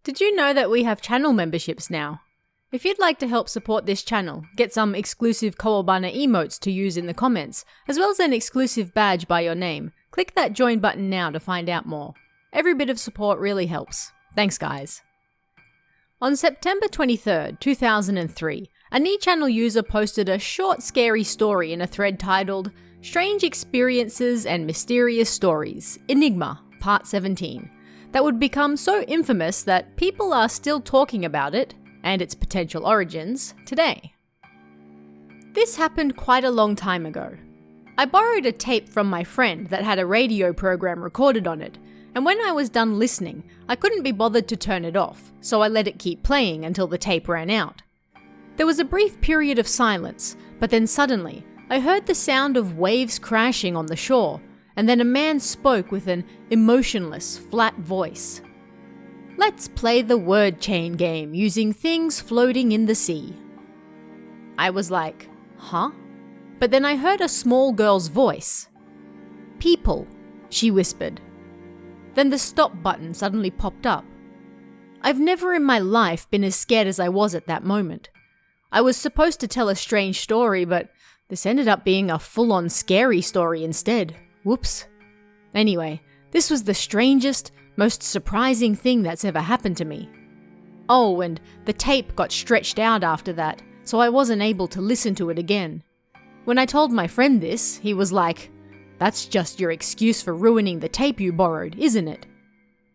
Did you know that we have channel memberships now? If you'd like to help support this channel, get some exclusive Kawabana emotes to use in the comments, as well as an exclusive badge by your name, click that join button now to find out more. Every bit of support really helps. Thanks guys. On September 23rd, 2003, a Ni-channel user posted a short scary story in a thread titled Strange Experiences and Mysterious Stories, Enigma, Part 17, that would become so infamous that people are still talking about it, and its potential origins, today. This happened quite a long time ago. I borrowed a tape from my friend that had a radio program recorded on it, and when I was done listening, I couldn't be bothered to turn it off, so I let it keep playing until the tape ran out. There was a brief period of silence, but then suddenly, I heard the sound of waves crashing on the shore, and then a man spoke with an emotionless, flat voice. Let's play the word chain game using things floating in the sea. I was like, huh? But then I heard a small girl's voice. People, she whispered. Then the stop button suddenly popped up. I've never in my life been as scared as I was at that moment. I was supposed to tell a strange story, but this ended up being a full-on scary story instead. Whoops. Anyway, this was the strangest, most surprising thing that's ever happened to me. Oh, and the tape got stretched out after that, so I wasn't able to listen to it again. When I told my friend this, he was like, "That's just your excuse for ruining the tape you borrowed, isn't it?"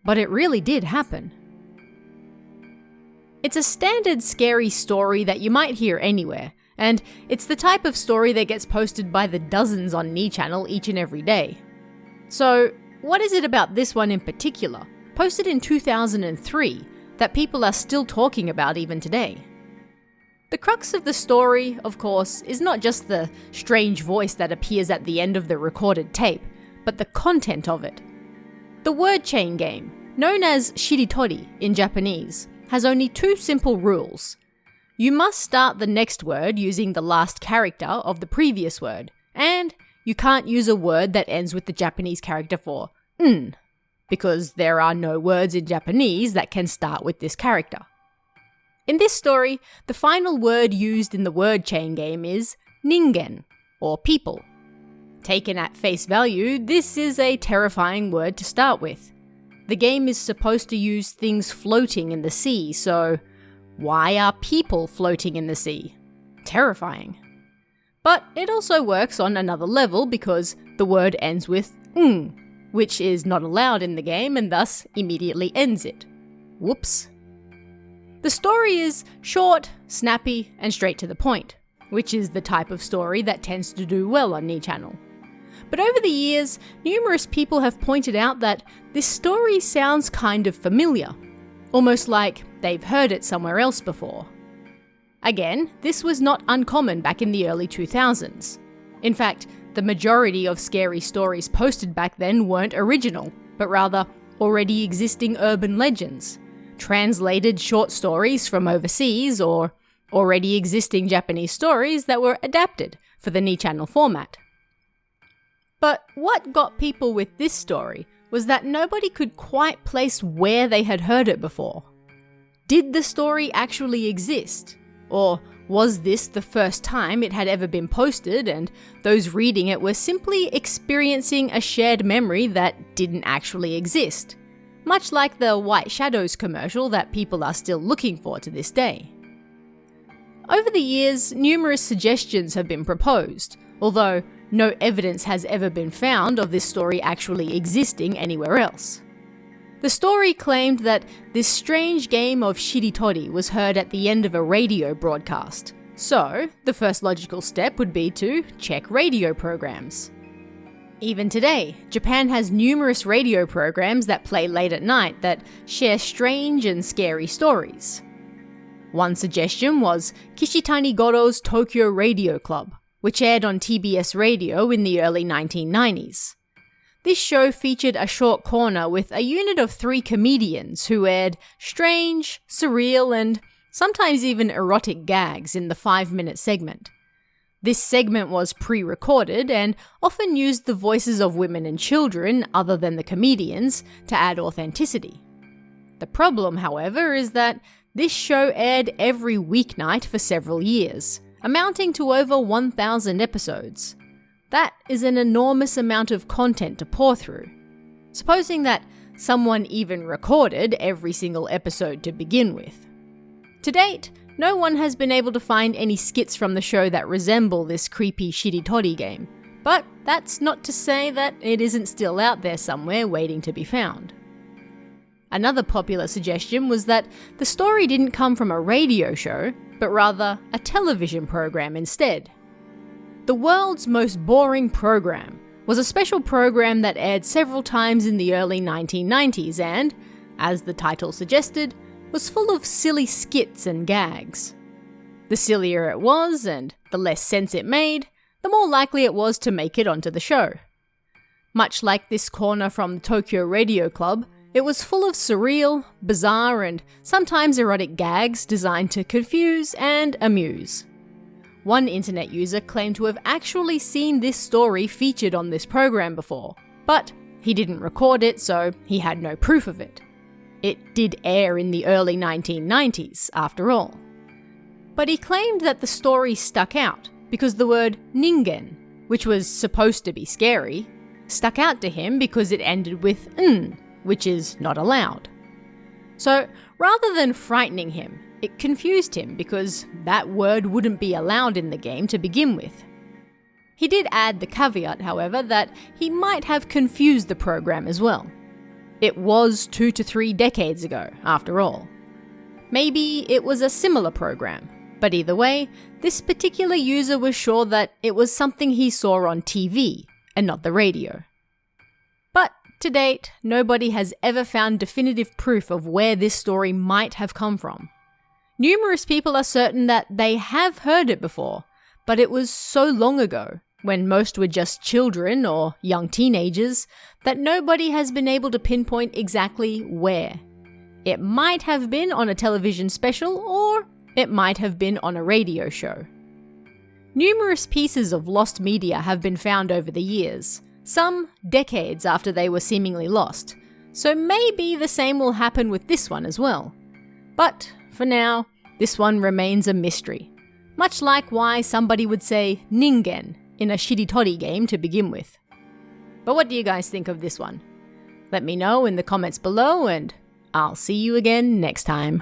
But it really did happen. It's a standard scary story that you might hear anywhere, and it's the type of story that gets posted by the dozens on Ni-channel each and every day. So, what is it about this one in particular, posted in 2003, that people are still talking about even today? The crux of the story, of course, is not just the strange voice that appears at the end of the recorded tape, but the content of it. The word chain game, known as shiritori in Japanese, has only two simple rules. You must start the next word using the last character of the previous word, and you can't use a word that ends with the Japanese character for n, because there are no words in Japanese that can start with this character. In this story, the final word used in the word chain game is ningen, or people. Taken at face value, this is a terrifying word to start with. The game is supposed to use things floating in the sea, so why are people floating in the sea? Terrifying. But it also works on another level because the word ends with ng, which is not allowed in the game and thus immediately ends it. Whoops. The story is short, snappy, and straight to the point, which is the type of story that tends to do well on Ni-channel. But over the years, numerous people have pointed out that this story sounds kind of familiar, almost like they've heard it somewhere else before. Again, this was not uncommon back in the early 2000s. In fact, the majority of scary stories posted back then weren't original, but rather already existing urban legends, translated short stories from overseas, or already existing Japanese stories that were adapted for the Ni-channel format. But what got people with this story was that nobody could quite place where they had heard it before. Did the story actually exist? Or was this the first time it had ever been posted and those reading it were simply experiencing a shared memory that didn't actually exist? Much like the White Shadows commercial that people are still looking for to this day. Over the years, numerous suggestions have been proposed, although no evidence has ever been found of this story actually existing anywhere else. The story claimed that this strange game of shiritori was heard at the end of a radio broadcast, so the first logical step would be to check radio programs. Even today, Japan has numerous radio programs that play late at night that share strange and scary stories. One suggestion was Kishitani Goro's Tokyo Radio Club, which aired on TBS radio in the early 1990s. This show featured a short corner with a unit of 3 comedians who aired strange, surreal, and sometimes even erotic gags in the 5-minute segment. This segment was pre-recorded and often used the voices of women and children other than the comedians to add authenticity. The problem, however, is that this show aired every weeknight for several years, amounting to over 1,000 episodes. That is an enormous amount of content to pour through. Supposing that someone even recorded every single episode to begin with. To date, no one has been able to find any skits from the show that resemble this creepy shitty toddy game, but that's not to say that it isn't still out there somewhere waiting to be found. Another popular suggestion was that the story didn't come from a radio show, but rather a television program instead. The World's Most Boring Program was a special program that aired several times in the early 1990s and, as the title suggested, was full of silly skits and gags. The sillier it was, and the less sense it made, the more likely it was to make it onto the show. Much like this corner from Tokyo Radio Club, it was full of surreal, bizarre, and sometimes erotic gags designed to confuse and amuse. One internet user claimed to have actually seen this story featured on this program before, but he didn't record it, so he had no proof of it. It did air in the early 1990s, after all. But he claimed that the story stuck out because the word ningen, which was supposed to be scary, stuck out to him because it ended with n, which is not allowed. So rather than frightening him, it confused him because that word wouldn't be allowed in the game to begin with. He did add the caveat, however, that he might have confused the program as well. It was 2 to 3 decades ago, after all. Maybe it was a similar program, but either way, this particular user was sure that it was something he saw on TV and not the radio. But to date, nobody has ever found definitive proof of where this story might have come from. Numerous people are certain that they have heard it before, but it was so long ago, when most were just children or young teenagers, that nobody has been able to pinpoint exactly where. It might have been on a television special, or it might have been on a radio show. Numerous pieces of lost media have been found over the years, some decades after they were seemingly lost, so maybe the same will happen with this one as well. But for now, this one remains a mystery, much like why somebody would say ningen in a shitty toddy game to begin with. But what do you guys think of this one? Let me know in the comments below, and I'll see you again next time.